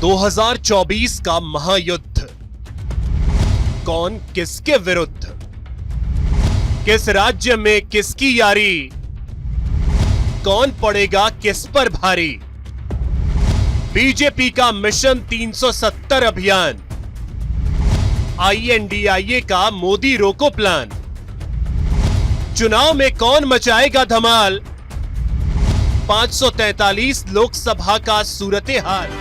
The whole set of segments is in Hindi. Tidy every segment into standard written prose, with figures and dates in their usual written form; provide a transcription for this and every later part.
2024 का महायुद्ध, कौन किसके विरुद्ध, किस राज्य में किसकी यारी, कौन पड़ेगा किस पर भारी। बीजेपी का मिशन 370 अभियान, INDIA का मोदी रोको प्लान, चुनाव में कौन मचाएगा धमाल, 543 लोकसभा का सूरते हाल।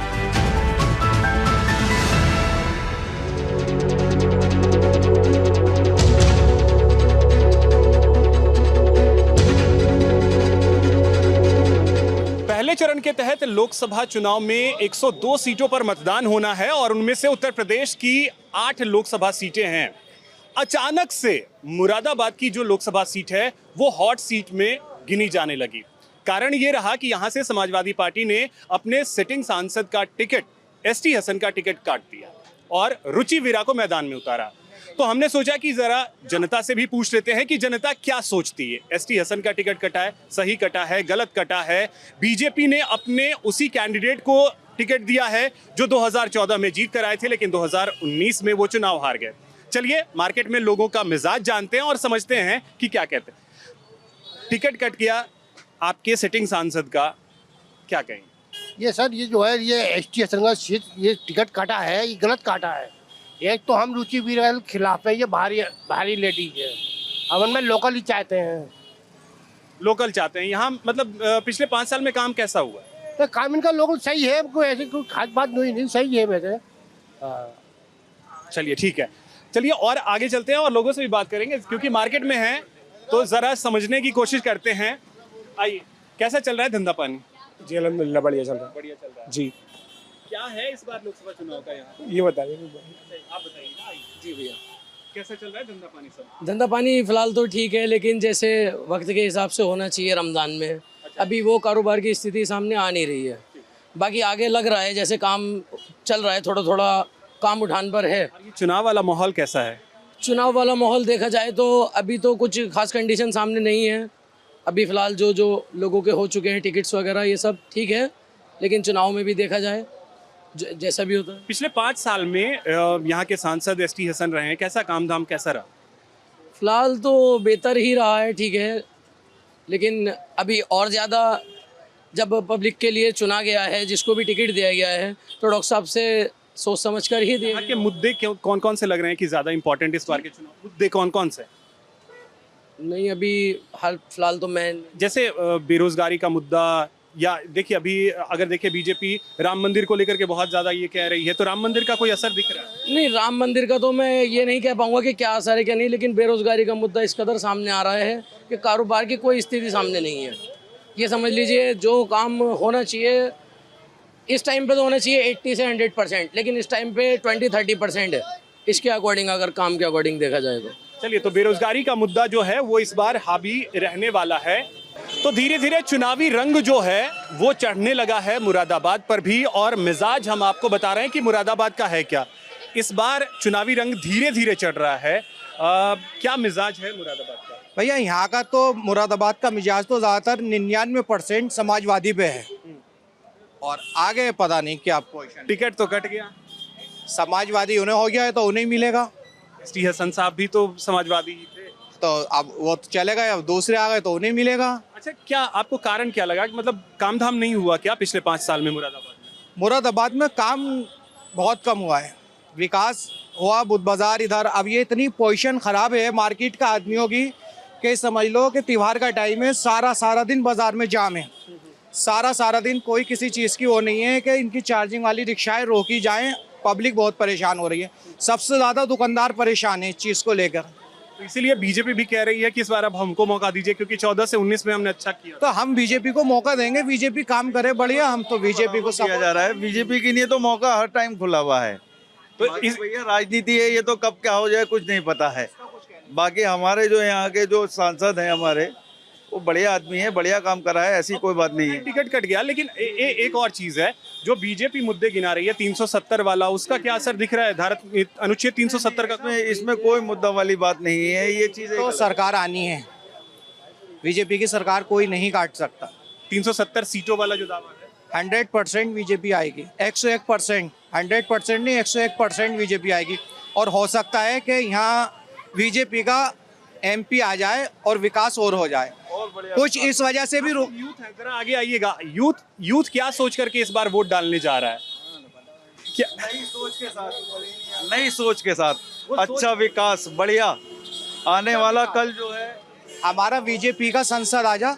पहले चरण के तहत लोकसभा चुनाव में 102 सीटों पर मतदान होना है और उनमें से उत्तर प्रदेश की 8 लोकसभा सीटें हैं। अचानक से मुरादाबाद की जो लोकसभा सीट है वो हॉट सीट में गिनी जाने लगी। कारण ये रहा कि यहां से समाजवादी पार्टी ने अपने सिटिंग सांसद का टिकट, ST हसन का टिकट काट दिया और रुचि वीरा को मैदान में उतारा। तो हमने सोचा कि जरा जनता से भी पूछ लेते हैं कि जनता क्या सोचती है। ST हसन का टिकट कटा है, सही कटा है, गलत कटा है। बीजेपी ने अपने उसी कैंडिडेट को टिकट दिया है जो 2014 में जीत कर आए थे, लेकिन 2019 में वो चुनाव हार गए। चलिए मार्केट में लोगों का मिजाज जानते हैं और समझते हैं कि क्या कहते हैं। टिकट कट गया आपके सिटिंग सांसद का, क्या कहेंगे? ये सर, ये जो है ये ST हसन का ये टिकट काटा है, ये गलत काटा है। एक तो हम रुचि वीरा के खिलाफ है, ये भारी लेडीज है। अब उनमें लोकल ही चाहते हैं। लोकल चाहते हैं यहाँ, मतलब पिछले 5 साल में काम कैसा हुआ? तो काम इनका लोकल सही है, कोई ऐसी कोई खास बात नहीं, सही है वैसे। चलिए ठीक है, चलिए और आगे चलते हैं और लोगों से भी बात करेंगे क्योंकि मार्केट में हैं तो जरा समझने की कोशिश करते हैं। आइए, कैसा चल रहा है धंधा पानी? जी अल्हम्दुलिल्लाह बढ़िया चल रहा है। बढ़िया चल रहा है जी। क्या है इस बार लोकसभा चुनाव का यहाँ? ये बताइए। आप बताइए। जी भैया, कैसा चल रहा है धंधा पानी सब? धंधा पानी फिलहाल तो ठीक है, लेकिन जैसे वक्त के हिसाब से होना चाहिए रमज़ान में, अभी वो कारोबार की स्थिति सामने आ नहीं रही है। बाकी आगे लग रहा है जैसे काम चल रहा है, थोड़ा थोड़ा काम उठान पर है। ये चुनाव वाला माहौल कैसा है? चुनाव वाला माहौल देखा जाए तो अभी तो कुछ खास कंडीशन सामने नहीं है। अभी फ़िलहाल जो लोगों के हो चुके हैं टिकट्स वगैरह ये सब ठीक है, लेकिन चुनाव में भी देखा जाए जैसा भी होता है। पिछले 5 साल में यहाँ के सांसद ST हसन रहे हैं, कैसा काम धाम कैसा रहा? फ़िलहाल तो बेहतर ही रहा है, ठीक है, लेकिन अभी और ज़्यादा जब पब्लिक के लिए चुना गया है, जिसको भी टिकट दिया गया है, तो डॉक्टर साहब से सोच समझ कर ही दिए। यहाँ के मुद्दे कौन कौन से लग रहे हैं कि ज़्यादा इंपॉर्टेंट इस बार के चुनाव? मुद्दे कौन कौन से? नहीं, अभी हाल फिलहाल तो मैं जैसे बेरोजगारी का मुद्दा, या देखिए अभी अगर देखिए बीजेपी राम मंदिर को लेकर के बहुत ज़्यादा ये कह रही है, तो राम मंदिर का कोई असर दिख रहा है? नहीं, राम मंदिर का तो मैं ये नहीं कह पाऊंगा कि क्या असर है क्या नहीं, लेकिन बेरोजगारी का मुद्दा इस कदर सामने आ रहा है कि कारोबार की कोई स्थिति सामने नहीं है। ये समझ लीजिए जो काम होना चाहिए इस टाइम पे तो होना चाहिए 80 से 100%, लेकिन इस टाइम पे 20-30% है। इसके अकॉर्डिंग अगर काम के अकॉर्डिंग देखा जाए तो चलिए, तो बेरोजगारी का मुद्दा जो है वो इस बार हावी रहने वाला है। तो धीरे धीरे चुनावी रंग जो है वो चढ़ने लगा है मुरादाबाद पर भी, और मिजाज हम आपको बता रहे हैं कि मुरादाबाद का है क्या। इस बार चुनावी रंग धीरे धीरे चढ़ रहा है। क्या मिजाज है मुरादाबाद का? भैया यहाँ का तो मुरादाबाद का मिजाज तो ज़्यादातर 99% समाजवादी पे है, और आगे पता नहीं क्या पोजीशन। टिकट तो कट गया, समाजवादी उन्हें हो गया है तो उन्हें मिलेगा। ST हसन साहब भी तो समाजवादी ही थे, तो अब वो तो चले गए, अब दूसरे आ गए तो उन्हें मिलेगा। अच्छा, क्या आपको कारण क्या लगा कि मतलब काम धाम नहीं हुआ क्या पिछले 5 साल में मुरादाबाद में? मुरादाबाद में काम बहुत कम हुआ है, विकास हुआ बुद्ध बाजार इधर। अब ये इतनी पोजीशन ख़राब है मार्केट का आदमियों की कि समझ लो कि त्यौहार का टाइम है, सारा दिन बाजार में जाम है, सारा दिन कोई किसी चीज़ की वो नहीं है कि इनकी चार्जिंग वाली रिक्शाएं रोकी जाएं। पब्लिक बहुत परेशान हो रही है, सबसे ज़्यादा दुकानदार परेशान है इस चीज़ को लेकर। तो इसीलिए बीजेपी भी कह रही है कि इस बार अब हमको मौका दीजिए, क्योंकि 14 से 19 में हमने अच्छा किया। तो हम बीजेपी को मौका देंगे, बीजेपी काम करे बढ़िया, हम तो बीजेपी को किया जा रहा है। बीजेपी के लिए तो मौका हर टाइम खुला हुआ है। तो इस भैया राजनीति है, ये तो कब क्या हो जाए कुछ नहीं पता है। बाकी हमारे जो यहाँ के जो सांसद हैं हमारे, वो बढ़िया आदमी है, बढ़िया काम कर रहा है, ऐसी कोई बात नहीं है। टिकट कट गया, लेकिन एक और चीज है, जो बीजेपी मुद्दे गिना रही है 370 वाला, उसका क्या असर दिख रहा है? धारा अनुच्छेद 370 का इसमें कोई मुद्दा वाली बात नहीं है। ये चीज तो सरकार आनी है, बीजेपी की सरकार कोई नहीं काट सकता। 370 सीटों वाला जो दावा है 100% बीजेपी आएगी, 101%, 100% नहीं 101% बीजेपी आएगी। और हो सकता है कि यहाँ बीजेपी का एमपी आ जाए और विकास और हो जाए, कुछ इस वजह से भी यूथ है, जरा आगे आइएगा। यूथ क्या सोच करके इस बार वोट डालने जा रहा है? क्या नई सोच के साथ अच्छा विकास बढ़िया आने वाला कल जो है हमारा बीजेपी का संसद आ जा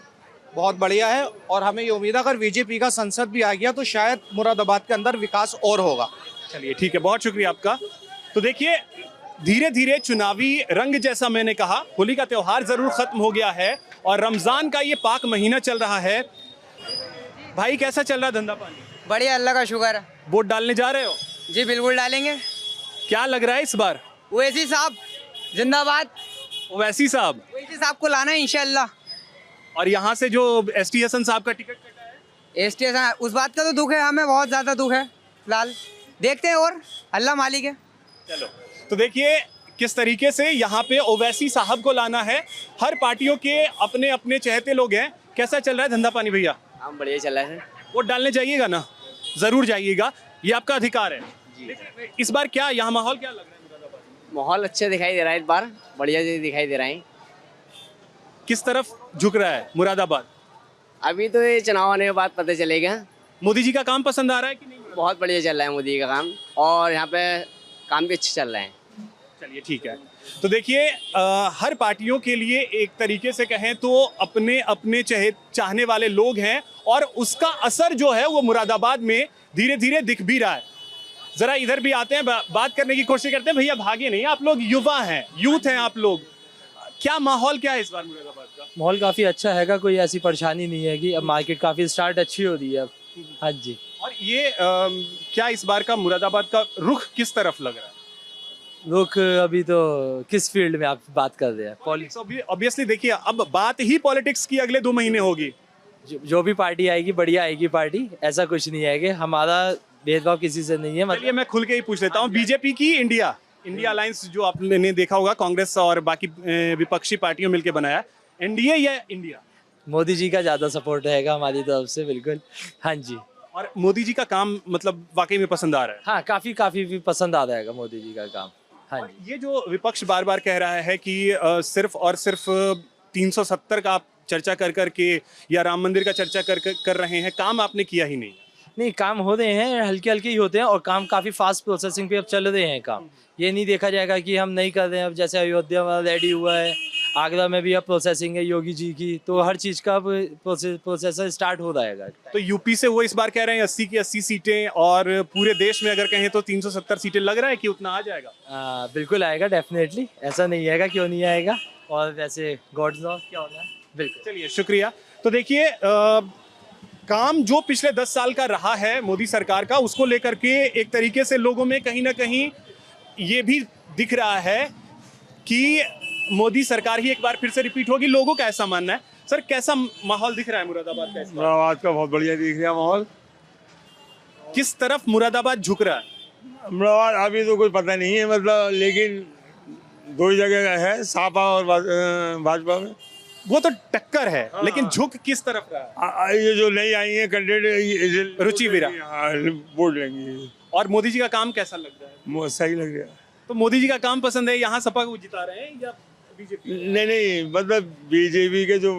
बहुत बढ़िया है। और हमें ये उम्मीद है अगर बीजेपी का संसद भी आ गया तो शायद मुरादाबाद के अंदर विकास और होगा। चलिए ठीक है, बहुत शुक्रिया आपका। तो देखिए धीरे धीरे चुनावी रंग, जैसा मैंने कहा, होली का त्योहार जरूर खत्म हो गया है और रमजान का ये पाक महीना चल रहा है। भाई कैसा चल रहा है धंधा पानी? बढ़िया, अल्लाह का शुक्र है। वोट डालने जा रहे हो? जी बिल्कुल डालेंगे। क्या लग रहा है इस बार? ओवैसी साहब जिंदाबाद। ओवैसी साहब, ओवैसी साहब को लाना है इंशाल्लाह। और यहाँ से जो एसटी हसन साहब का टिकट कटा है, स्टेशन उस बात का तो दुख है, हमें बहुत ज्यादा दुख है फिलहाल। देखते हैं और अल्लाह मालिक है। चलो तो देखिए किस तरीके से यहाँ पे ओवैसी साहब को लाना है। हर पार्टियों के अपने अपने चहेते लोग हैं। कैसा चल रहा है धंधा पानी भैया? हम बढ़िया चल रहा है सर। वोट डालने जाइएगा ना? जरूर जाइएगा, ये आपका अधिकार है। इस बार क्या यहाँ माहौल क्या लग रहा है मुरादाबाद में? माहौल अच्छा दिखाई दे रहा है इस बार, बढ़िया दिखाई दे रहा है। किस तरफ झुक रहा है मुरादाबाद? अभी तो ये चुनाव आने के बाद पता चलेगा। मोदी जी का काम पसंद आ रहा है कि नहीं? बहुत बढ़िया चल रहा है मोदी का काम, और यहाँ पे काम भी अच्छे चल रहे हैं। चलिए ठीक है। तो देखिए हर पार्टियों के लिए एक तरीके से कहें तो अपने अपने चाहने वाले लोग हैं और उसका असर जो है वो मुरादाबाद में धीरे धीरे दिख भी रहा है। जरा इधर भी आते हैं, बात करने की कोशिश करते हैं। भैया भागे नहीं, आप लोग युवा हैं, यूथ हैं आप लोग। क्या माहौल क्या है इस बार मुरादाबाद का? माहौल काफ़ी अच्छा हैगा, कोई ऐसी परेशानी नहीं है कि अब मार्केट काफ़ी स्टार्ट अच्छी हो रही है अब। हाँ जी। और ये क्या इस बार का मुरादाबाद का रुख किस तरफ लग रहा है? लोग अभी तो किस फील्ड में आप बात कर रहे हैं? पॉलिटिक्स। ऑब्वियसली देखिए अब बात ही पॉलिटिक्स की अगले 2 महीने होगी। जो भी पार्टी आएगी बढ़िया आएगी पार्टी, ऐसा कुछ नहीं है कि हमारा भेदभाव किसी से नहीं है। चलिए मैं खुल के ही पूछ लेता हूँ, बीजेपी की इंडिया अलायंस जो आपने देखा होगा, कांग्रेस और बाकी विपक्षी पार्टियों मिलकर बनाया, एनडीए या इंडिया? मोदी जी का ज़्यादा सपोर्ट रहेगा हमारी तरफ से, बिल्कुल। हाँ जी। और मोदी जी का काम मतलब वाकई में पसंद आ रहा है? हाँ, काफ़ी भी पसंद आ रहेगा मोदी जी का काम। हाँ और ये जो विपक्ष बार बार कह रहा है कि सिर्फ और सिर्फ 370 का आप चर्चा कर करके या राम मंदिर का चर्चा कर रहे हैं, काम आपने किया ही नहीं। काम हो रहे हैं, हल्के हल्के ही होते हैं और काम काफ़ी फास्ट प्रोसेसिंग पे अब चल रहे हैं काम। ये नहीं देखा जाएगा कि हम नहीं कर रहे हैं। अब जैसे अयोध्या में रेडी हुआ है, आगरा में भी अब प्रोसेसिंग है योगी जी की, तो हर चीज़ का अब प्रोसेसर स्टार्ट हो जाएगा। तो यूपी से वो इस बार कह रहे हैं 80 की 80 सीटें, और पूरे देश में अगर कहें तो 370 सीटें। लग रहा है कि उतना आ जाएगा? बिल्कुल आएगा, डेफिनेटली। ऐसा नहीं आएगा, क्यों नहीं आएगा। और वैसे गॉड नोस क्या होना है। बिल्कुल। चलिए शुक्रिया। तो देखिए काम जो पिछले 10 साल का रहा है मोदी सरकार का, उसको लेकर के एक तरीके से लोगों में कहीं ना कहीं ये भी दिख रहा है कि मोदी सरकार ही एक बार फिर से रिपीट होगी। लोगों का ऐसा मानना है। सर कैसा माहौल दिख रहा है मुरादाबाद का? मुरादाबाद का बहुत बढ़िया दिख रहा है माहौल। किस तरफ मुरादाबाद झुक रहा है? मुरादाबाद अभी तो कुछ पता नहीं है, मतलब, लेकिन 2 ही जगह है, सापा और भाजपा में। वो तो टक्कर है, लेकिन झुक किस तरफ रहा है? ये जो नई आई है कैंडिडेट रुचि वीरा, वोट लेंगे। और मोदी जी का काम कैसा लग रहा है? सही लग रहा है। तो मोदी जी का काम पसंद है, यहाँ सपा को जिता रहे हैं या बीजेपी? नहीं, मतलब बीजेपी के जो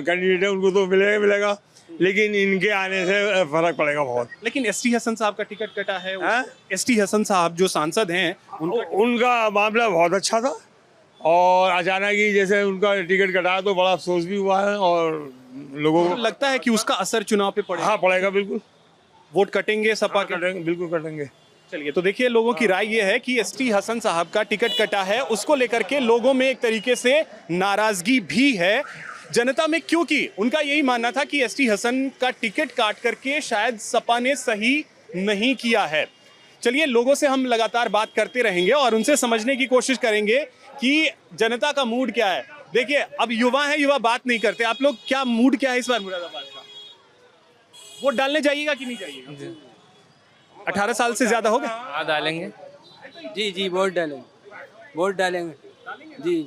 कैंडिडेट है उनको तो मिलेगा, लेकिन इनके आने से फर्क पड़ेगा बहुत। लेकिन एसटी हसन साहब का टिकट कटा है। एसटी हसन साहब जो सांसद हैं, उनका मामला बहुत अच्छा था, और अचानक ही जैसे उनका टिकट कटा तो बड़ा अफसोस भी हुआ है, और लोगों को लगता है कि उसका असर चुनाव पे पड़ेगा। हाँ, पड़ेगा बिल्कुल। वोट कटेंगे सपा के? कटेंगे, बिल्कुल कटेंगे। चलिए तो देखिए लोगों की राय ये है कि एसटी हसन साहब का टिकट कटा है, उसको लेकर के लोगों में एक तरीके से नाराजगी भी है जनता में, क्योंकि उनका यही मानना था कि एसटी हसन का टिकट काट करके शायद सपा ने सही नहीं किया है। चलिए लोगों से हम लगातार बात करते रहेंगे और उनसे समझने की कोशिश करेंगे कि जनता का मूड क्या है। देखिए अब युवा है, युवा बात नहीं करते। आप लोग क्या मूड क्या है इस बार मुरादाबाद का? वोट डालने जाइएगा कि नहीं जाइएगा? 18 साल से ज्यादा हो गए? हाँ डालेंगे। जी वोट डालेंगे। जी।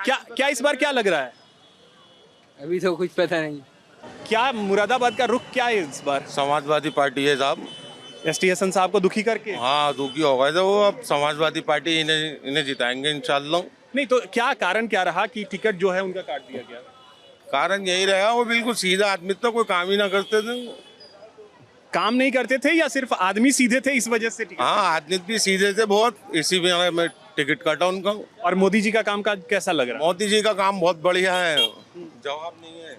क्या इस बार क्या लग रहा है? अभी तो कुछ पता नहीं। क्या मुरादाबाद का रुख क्या है इस बार? समाजवादी पार्टी है साहब। एसटी हसन साहब को दुखी करके? हाँ, दुखी हो गए थे वो। अब समाजवादी पार्टी इन्हें जिताएंगे इंशाल्लाह। नहीं तो क्या कारण क्या रहा कि टिकट जो है उनका काट दिया गया? कारण यही रहा, वो बिल्कुल सीधा आदमी था, कोई काम ही ना करते थे। काम नहीं करते थे या सिर्फ आदमी सीधे थे इस वजह से टिकट? हाँ, आदमी भी सीधे थे बहुत, इसी में टिकट काटा उनका। और मोदी जी का कामकाज कैसा लग रहा है? मोदी जी का काम बहुत बढ़िया है, जवाब नहीं है।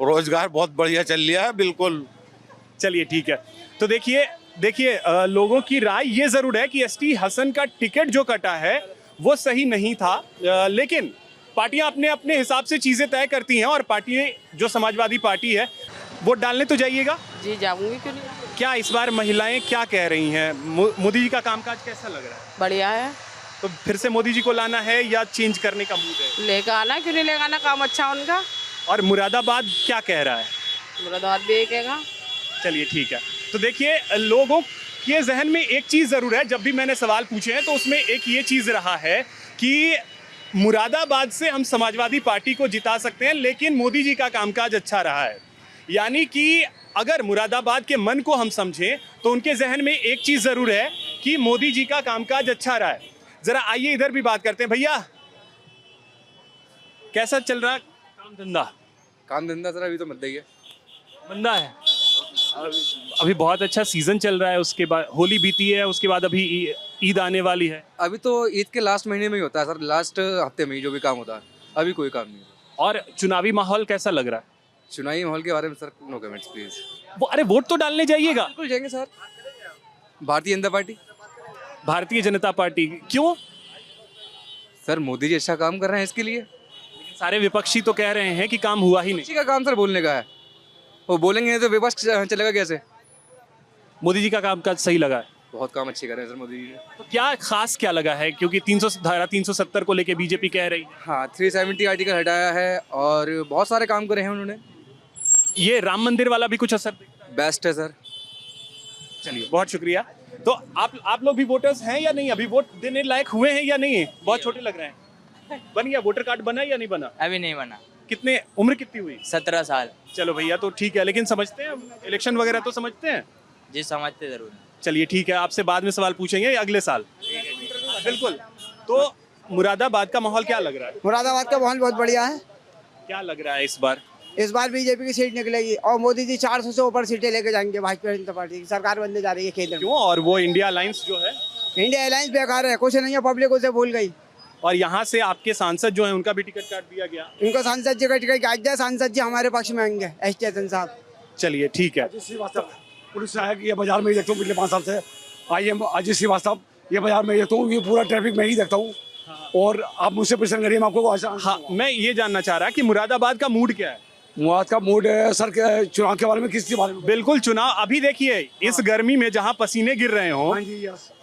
रोजगार बहुत बढ़िया चल रहा है, बिल्कुल। चलिए ठीक है। तो देखिए लोगों की राय ये जरूर है कि एसटी हसन का टिकट जो कटा है वो सही नहीं था, लेकिन पार्टियां अपने अपने हिसाब से चीजें तय करती हैं और पार्टी जो समाजवादी पार्टी है, वोट डालने तो जाइएगा? जी जाऊंगी, क्यों नहीं। क्या इस बार महिलाएं क्या कह रही हैं? मोदी जी का कामकाज कैसा लग रहा है? बढ़िया है। तो फिर से मोदी जी को लाना है या चेंज करने का मूड है? लेकर आना, क्यों नहीं लेकर आना, काम अच्छा उनका। और मुरादाबाद क्या कह रहा है? मुरादाबाद भी एक है। चलिए ठीक है। तो देखिए लोगों के जहन में एक चीज़ ज़रूर है, जब भी मैंने सवाल पूछे हैं तो उसमें एक ये चीज़ रहा है कि मुरादाबाद से हम समाजवादी पार्टी को जिता सकते हैं, लेकिन मोदी जी का कामकाज अच्छा रहा है। यानी कि अगर मुरादाबाद के मन को हम समझें तो उनके जहन में एक चीज़ ज़रूर है कि मोदी जी का कामकाज अच्छा रहा है। ज़रा आइए इधर भी बात करते हैं। भैया कैसा चल रहा काम धंधा? काम धंधा सर अभी तो मंदा ही है। मंदा है? अभी बहुत अच्छा सीजन चल रहा है, उसके बाद होली बीती है, उसके बाद अभी ईद आने वाली है। अभी तो ईद के लास्ट महीने में ही होता है सर, लास्ट हफ्ते में ही जो भी काम होता है। अभी कोई काम नहीं। और चुनावी माहौल कैसा लग रहा है? चुनावी माहौल के बारे में सर नो कमेंट्स प्लीज। अरे वोट तो डालने जाइएगा। बिल्कुल जाएंगे sir. Bharatiya Janata party. Bharatiya Janata party क्यों? सर मोदी जी अच्छा काम कर रहे हैं, इसके लिए। सारे विपक्षी तो कह रहे हैं कि काम हुआ ही नहीं। इसी का काम सर बोलने का है, वो बोलेंगे नहीं तो विपक्ष चलेगा कैसे? मोदी जी का कामकाज सही लगा है? बहुत काम अच्छे कर रहे हैं सर मोदी जी ने। तो क्या खास क्या लगा है? क्योंकि 370 को लेके बीजेपी कह रही है। हाँ, 370 आर्टिकल हटाया है और बहुत सारे काम करे हैं उन्होंने। ये राम मंदिर वाला भी कुछ असर दिखता है? बेस्ट है सर। चलिए बहुत शुक्रिया। तो आप लोग भी वोटर्स हैं या नहीं? अभी वोट देने लायक हुए हैं या नहीं? बहुत छोटे लग रहे हैं। बन गया वोटर कार्ड? बना या नहीं बना? अभी नहीं बना। कितने उम्र कितनी हुई? 17 साल। चलो भैया तो ठीक है, लेकिन समझते हैं इलेक्शन वगैरह तो समझते हैं? जी समझते जरूर। चलिए ठीक है, आपसे बाद में सवाल पूछेंगे अगले साल। बिल्कुल। तो मुरादाबाद का माहौल क्या लग रहा है? मुरादाबाद का माहौल बहुत बढ़िया है। क्या लग रहा है इस बार? इस बार बीजेपी की सीट निकलेगी और मोदी जी 400 से ऊपर सीटें लेके जाएंगे। भाजपा जनता पार्टी की सरकार बनने जा रही है केंद्र में। क्यों? और वो इंडिया अलायंस जो है? इंडिया अलायंस बेकार है, कुछ नहीं है, पब्लिक उसे भूल गई। और यहाँ से आपके सांसद जो है उनका भी टिकट काट दिया गया। इनको सांसद जी का टिकट काट दिया, सांसद जी हमारे पक्ष में आएंगे, एसटी हसन साहब। चलिए ठीक है। पुलिस सहायक ये बाजार में ही देखता हूँ पिछले 5 साल से। IM अजीत श्रीवास्तव ये बाजार में ही देखता हूँ, ये पूरा ट्रैफिक में ही देखता हूँ। और आप मुझसे प्रश्न करिए, मैं आपको हाँ, मैं ये जानना चाह रहा कि मुरादाबाद का मूड क्या है? मुराद का मूड है सर चुनाव के बारे में, किसके बारे में? बिल्कुल चुनाव। अभी देखिए इस गर्मी में जहाँ पसीने गिर रहे हो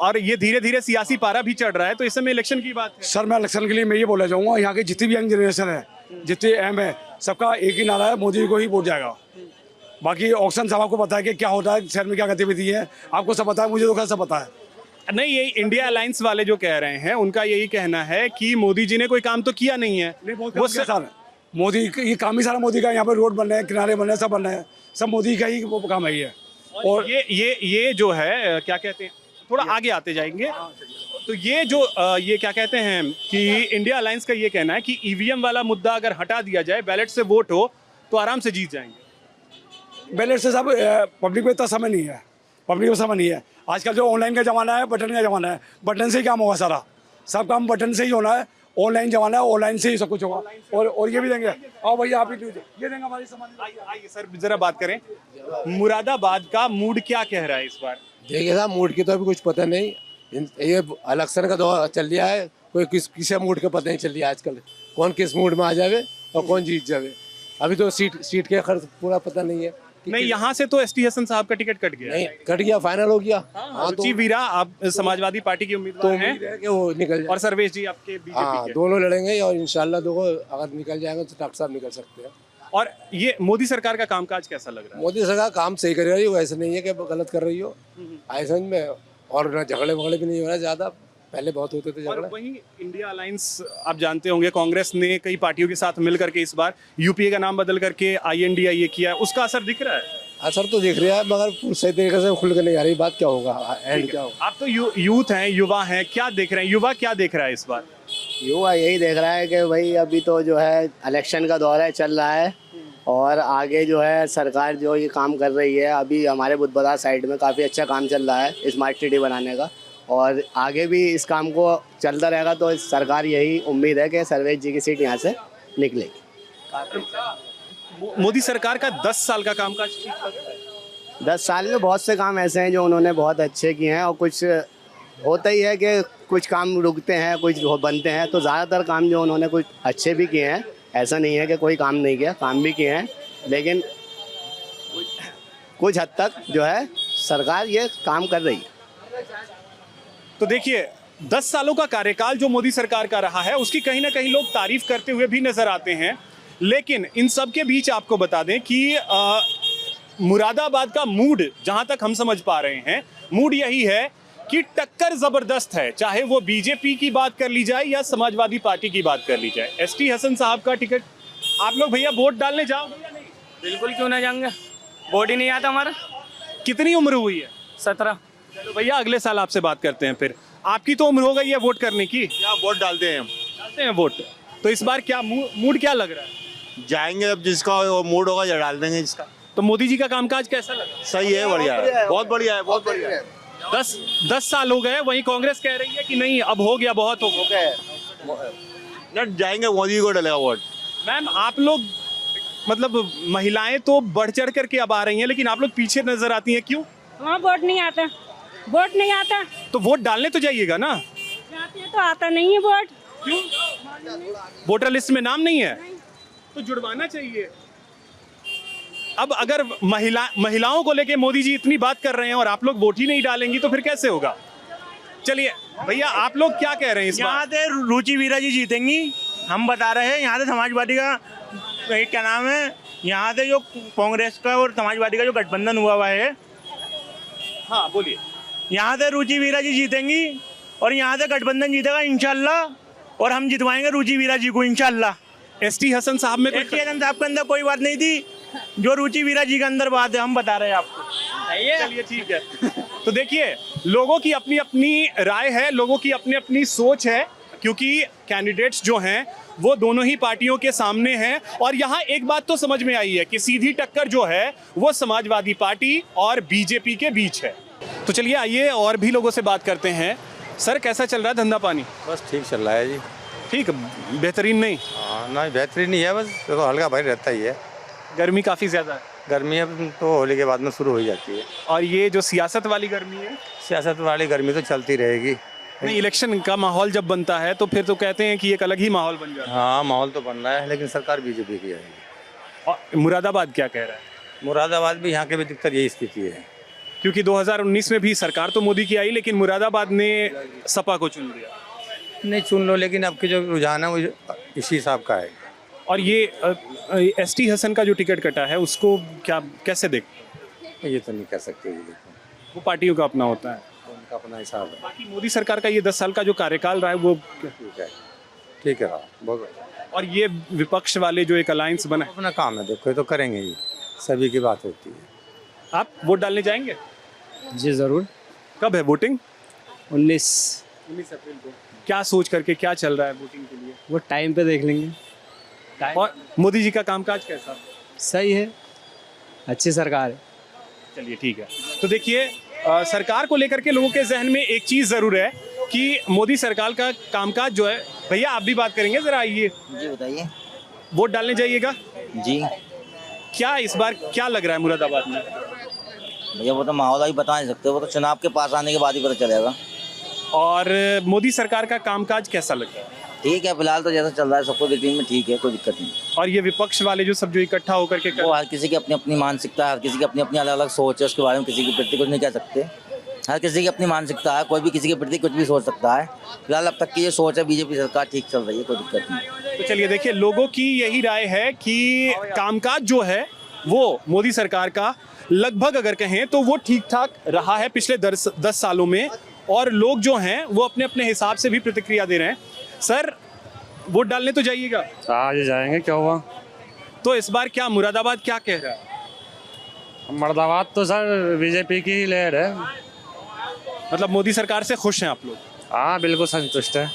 और ये धीरे धीरे सियासी पारा भी चढ़ रहा है, तो इस समय इलेक्शन की बात है। सर मैं इलेक्शन के लिए मैं ये बोलना चाहूँगा, यहाँ की जितनी भी यंग जनरेशन है, जितनी अहम है, सबका एक ही नारा है, मोदी जी को ही वोट जाएगा। बाकी ऑक्शन साहब आपको पता है कि क्या होता है शहर में, क्या गतिविधि है, आपको सब पता है, मुझे तो खैर सब पता है। नहीं, ये इंडिया अलायंस वाले जो कह रहे हैं उनका यही कहना है कि मोदी जी ने कोई काम तो किया नहीं है। वो सर मोदी ये काम ही सारा मोदी का, यहाँ पे रोड बन रहे हैं, किनारे बन रहे हैं, सब बन रहे हैं, सब मोदी का ही वो काम है ये। और ये जो है क्या कहते हैं, थोड़ा आगे आते जाएंगे, तो ये जो ये क्या कहते हैं कि इंडिया अलायंस का ये कहना है कि ईवीएम वाला मुद्दा अगर हटा दिया जाए, बैलेट से वोट हो तो आराम से जीत जाएंगे। बैलेट से सब पब्लिक में इतना समय नहीं है, पब्लिक में समय नहीं है। आजकल जो ऑनलाइन का ज़माना है, बटन का ज़माना है, बटन से ही काम होगा सारा, सब काम बटन से ही होना है। ऑनलाइन जमाना है, ऑनलाइन से ही सब कुछ होगा। और ये भी देंगे, आओ भैया आप ही ये देंगे हमारी सामान। आइए सर जरा बात करें, मुरादाबाद का मूड क्या कह रहा है इस बार? देखिए साहब, मूड की तो अभी कुछ पता नहीं, ये इलेक्शन का दौर चल रहा है, कोई किसे मूड का पता नहीं चल रहा है आजकल, कौन किस मूड में आ जावे और कौन जीत जावे। अभी तो सीट के खर्च पूरा पता नहीं है। नहीं, यहाँ से तो एसटी हसन साहब का टिकट कट गया। नहीं कट गया, फाइनल हो गया। हाँ, रुचि वीरा आप समाजवादी पार्टी की उम्मीदवार हैं कि वो निकल जाए, और सर्वेश जी आपके बीजेपी के। दोनों लड़ेंगे और इंशाल्लाह दोनों अगर निकल जाएंगे तो डॉक्टर साहब निकल सकते हैं। और ये मोदी सरकार का कामकाज कैसा लग रहा है? मोदी सरकार काम सही कर रही हो, ऐसे नहीं है कि गलत कर रही हो, ऐसा में। और झगड़े वगड़े भी नहीं हो रहा है ज़्यादा, पहले बहुत होते थे और झगड़े। वहीं इंडिया अलायंस आप जानते होंगे, कांग्रेस ने कई पार्टियों के साथ मिल करके इस बार यूपीए का नाम बदल करके INDIA किया है, उसका असर दिख रहा है? असर तो दिख रहा है मगर सही तरीके से खुल के नहीं आ रही बात, क्या होगा एंड क्या होगा। आप तो यूथ हैं, युवा हैं, क्या देख रहे हैं? युवा क्या देख रहा है इस बार? युवा यही देख रहा है कि भाई अभी तो जो है इलेक्शन का दौर है, चल रहा है, और आगे जो है सरकार जो ये काम कर रही है, अभी हमारे बुद्ध बाजार साइड में काफ़ी अच्छा काम चल रहा है स्मार्ट सिटी बनाने का, और आगे भी इस काम को चलता रहेगा। तो सरकार यही उम्मीद है कि सर्वेश जी की सीट यहाँ से निकलेगी। मोदी सरकार का 10 साल का कामकाज ठीक लगता है? 10 साल में बहुत से काम ऐसे हैं जो उन्होंने बहुत अच्छे किए हैं, और कुछ होता ही है कि कुछ काम रुकते हैं, कुछ बनते हैं, तो ज़्यादातर काम जो उन्होंने कुछ अच्छे भी किए हैं, ऐसा नहीं है कि कोई काम नहीं किया, काम भी किए हैं, लेकिन कुछ हद तक जो है सरकार ये काम कर रही है। तो देखिए 10 सालों का कार्यकाल जो मोदी सरकार का रहा है उसकी कहीं ना कहीं लोग तारीफ करते हुए भी नजर आते हैं, लेकिन इन सब के बीच आपको बता दें कि मुरादाबाद का मूड, जहां तक हम समझ पा रहे हैं, मूड यही है कि टक्कर जबरदस्त है, चाहे वो बीजेपी की बात कर ली जाए या समाजवादी पार्टी की बात कर ली जाए। ST हसन साहब का टिकट, आप लोग भैया वोट डालने जाओगे या नहीं? बिल्कुल क्यों ना जाएंगे, वोट ही नहीं आता हमारा। कितनी उम्र हुई है? 17। चलो भैया अगले साल आपसे बात करते हैं फिर। आपकी तो उम्र हो गई है वोट करने की, क्या वोट डालते हैं हम? डालते हैं वोट। तो इस बार क्या मूड क्या लग रहा है? जाएंगे, अब जिसका मूड होगा या डाल देंगे जिसका। तो मोदी जी का कामकाज कैसा लगा? सही है, बढ़िया है, बहुत बढ़िया है, बहुत बढ़िया है। 10 साल हो गए, वहीं कांग्रेस कह रही है कि नहीं अब हो गया, बहुत हो गया। न जाएंगे, मोदी को डलेगा वोट। मैम आप लोग मतलब महिलाएं तो बढ़ चढ़ करके अब आ रही हैं, लेकिन आप लोग पीछे नजर आती हैं, क्यों? वहाँ वोट नहीं आता, वोट नहीं आता। तो वोट डालने तो जाइएगा ना। जाते हैं तो आता नहीं है वोट। क्यों? वोटर लिस्ट में नाम नहीं है तो जुड़वाना चाहिए। अब अगर महिलाओं को लेके मोदी जी इतनी बात कर रहे हैं और आप लोग वोट ही नहीं डालेंगी तो फिर कैसे होगा? चलिए भैया आप लोग क्या कह रहे हैं इस बार? यहाँ से रुचि वीरा जी जीतेंगी, हम बता रहे हैं। यहाँ से समाजवादी का क्या नाम है, यहाँ से जो कांग्रेस का और समाजवादी का जो गठबंधन हुआ है, हाँ बोलिए। यहाँ से रुचि वीरा जी जीतेंगी और यहाँ से गठबंधन जीतेगा इंशाल्लाह, और हम जितवाएंगे रुचि वीरा जी को इंशाल्लाह। ST हसन साहब में ST हसन साहब के अंदर कोई बात नहीं थी, जो रुचि वीरा जी के अंदर बात है, हम बता रहे हैं आपको। चलिए ठीक है। तो देखिए लोगों की अपनी अपनी राय है, लोगों की अपनी अपनी सोच है, क्योंकि कैंडिडेट्स जो हैं वो दोनों ही पार्टियों के सामने हैं, और यहाँ एक बात तो समझ में आई है कि सीधी टक्कर जो है वो समाजवादी पार्टी और बीजेपी के बीच है। तो चलिए आइए और भी लोगों से बात करते हैं। सर कैसा चल रहा है धंधा पानी? बस ठीक चल रहा है जी। ठीक, बेहतरीन नहीं? हाँ नहीं बेहतरीन नहीं है, बस तो हल्का भारी रहता ही है। गर्मी काफ़ी ज़्यादा है? गर्मी अब तो होली के बाद में शुरू हो जाती है। और ये जो सियासत वाली गर्मी है? सियासत वाली गर्मी तो चलती रहेगी। नहीं, इलेक्शन का माहौल जब बनता है तो फिर तो कहते हैं कि एक अलग ही माहौल बन जाता है। हाँ माहौल तो बन रहा है, लेकिन सरकार बीजेपी की है। और मुरादाबाद क्या कह रहा है? मुरादाबाद भी यहाँ के भी दिक्कत यही स्थिति है, क्योंकि 2019 में भी सरकार तो मोदी की आई, लेकिन मुरादाबाद ने सपा को चुन लिया। नहीं चुन लो, लेकिन अब के जो रुझान है वो इसी हिसाब का है। और ये ST हसन का जो टिकट कटा है उसको क्या कैसे देख? ये तो नहीं कर सकते जी, देखो वो पार्टियों का अपना होता है, उनका अपना हिसाब है। बाकी मोदी सरकार का ये 10 साल का जो कार्यकाल रहा है वो ठीक है बहुत। और ये विपक्ष वाले जो एक अलायंस बना, अपना काम है, देखो ये तो करेंगे ही, सभी की बात होती है। आप वोट डालने जाएंगे? जी ज़रूर। कब है वोटिंग? 19 अप्रैल को। क्या सोच करके क्या चल रहा है वोटिंग के लिए? वो टाइम पे देख लेंगे। और मोदी जी का कामकाज कैसा? सही है, अच्छी सरकार है। चलिए ठीक है। तो देखिए सरकार को लेकर के लोगों के जहन में एक चीज़ ज़रूर है कि मोदी सरकार का कामकाज जो है। भैया आप भी बात करेंगे, ज़रा आइए। जी बताइए। वोट डालने जाइएगा? जी। क्या इस बार क्या लग रहा है मुरादाबाद में? भैया वो तो माहौल अभी बता नहीं सकते, वो तो चुनाव के पास आने के बाद ही पता चलेगा। और मोदी सरकार का कामकाज कैसा लग रहा है? ठीक है, फिलहाल तो जैसा चल रहा है सबको देखने में ठीक है, कोई दिक्कत नहीं। और ये विपक्ष वाले जो सब जो इकट्ठा होकर के वो हर किसी की अपनी अपनी मानसिकता है, हर किसी की अपनी अपनी अलग अलग सोच है, उसके बारे में किसी के प्रति कुछ नहीं कह सकते। हर किसी की अपनी मानसिकता है, कोई भी किसी के प्रति कुछ भी सोच सकता है। फिलहाल अब तक की ये सोच है, बीजेपी सरकार ठीक चल रही है, कोई दिक्कत नहीं। तो चलिए देखिए लोगों की यही राय है कि कामकाज जो है वो मोदी सरकार का लगभग अगर कहें तो वो ठीक ठाक रहा है पिछले 10 सालों में, और लोग जो हैं वो अपने अपने हिसाब से भी प्रतिक्रिया दे रहे हैं। सर, वोट डालने तो जाइएगा? आज जाएंगे, क्या हुआ? तो इस बार क्या मुरादाबाद क्या कह रहा है? मुरादाबाद तो सर बीजेपी की ही लहर है। मतलब मोदी सरकार से खुश हैं आप लोग? हाँ बिल्कुल संतुष्ट है।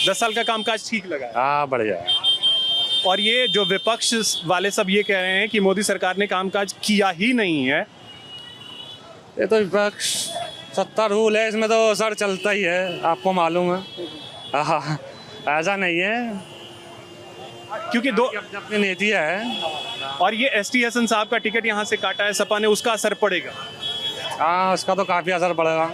10 साल का कामकाज ठीक लगा है? हाँ बढ़िया है। और ये जो विपक्ष वाले सब ये कह रहे हैं कि मोदी सरकार ने कामकाज किया ही नहीं है। ये तो विपक्ष सत्ता रूल है, इसमें तो सर चलता ही है, आपको मालूम है। हाँ, ऐसा नहीं है क्योंकि दो अपनी नीतियाँ है। और ये एसटी हसन साहब का टिकट यहाँ से काटा है सपा ने, उसका असर पड़ेगा? हाँ उसका तो काफ़ी असर पड़ेगा।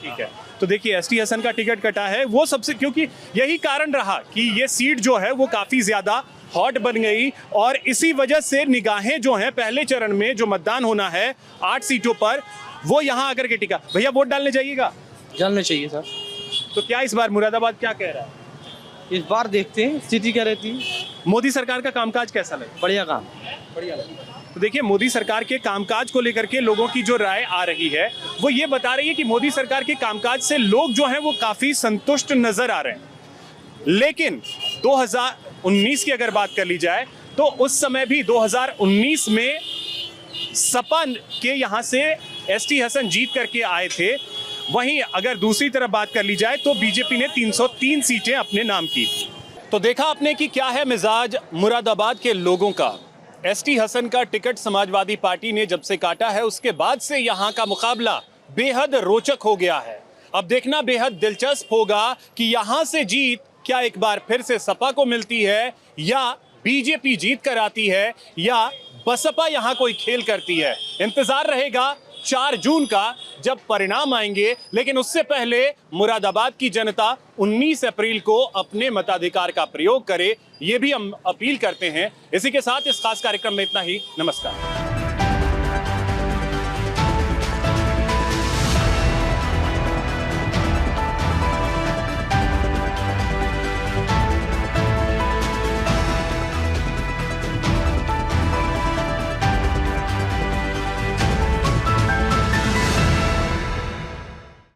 ठीक है, तो देखिए एसटी हसन का टिकट कटा है वो सबसे, क्योंकि यही कारण रहा कि ये सीट जो है वो काफ़ी ज़्यादा हॉट बन गई और इसी वजह से निगाहें जो हैं पहले चरण में जो मतदान होना है 8 सीटों पर, वो यहाँ आकर के टिका। भैया वोट डालने जाइएगा? डालने चाहिए सर। तो क्या इस बार मुरादाबाद क्या कह रहा है? इस बार देखते हैं स्थिति क्या रहती है। मोदी सरकार का कामकाज कैसा लगा? बढ़िया काम। बढ़िया लगा। तो देखिए मोदी सरकार के कामकाज को लेकर के लोगों की जो राय आ रही है वो ये बता रही है कि मोदी सरकार के कामकाज से लोग जो हैं वो काफ़ी संतुष्ट नजर आ रहे हैं। लेकिन 2019 की अगर बात कर ली जाए तो उस समय भी 2019 में सपा के यहाँ से एसटी हसन जीत करके आए थे। वहीं अगर दूसरी तरफ बात कर ली जाए तो बीजेपी ने 303 सीटें अपने नाम की। तो देखा आपने कि क्या है मिजाज मुरादाबाद के लोगों का। एसटी हसन का टिकट समाजवादी पार्टी ने जब से काटा है उसके बाद से यहाँ का मुकाबला बेहद रोचक हो गया है। अब देखना बेहद दिलचस्प होगा कि यहाँ से जीत क्या एक बार फिर से सपा को मिलती है या बीजेपी जीत कर आती है या बसपा यहाँ कोई खेल करती है। इंतजार रहेगा 4 जून का जब परिणाम आएंगे, लेकिन उससे पहले मुरादाबाद की जनता 19 अप्रैल को अपने मताधिकार का प्रयोग करे, ये भी हम अपील करते हैं। इसी के साथ इस खास कार्यक्रम में इतना ही। नमस्कार।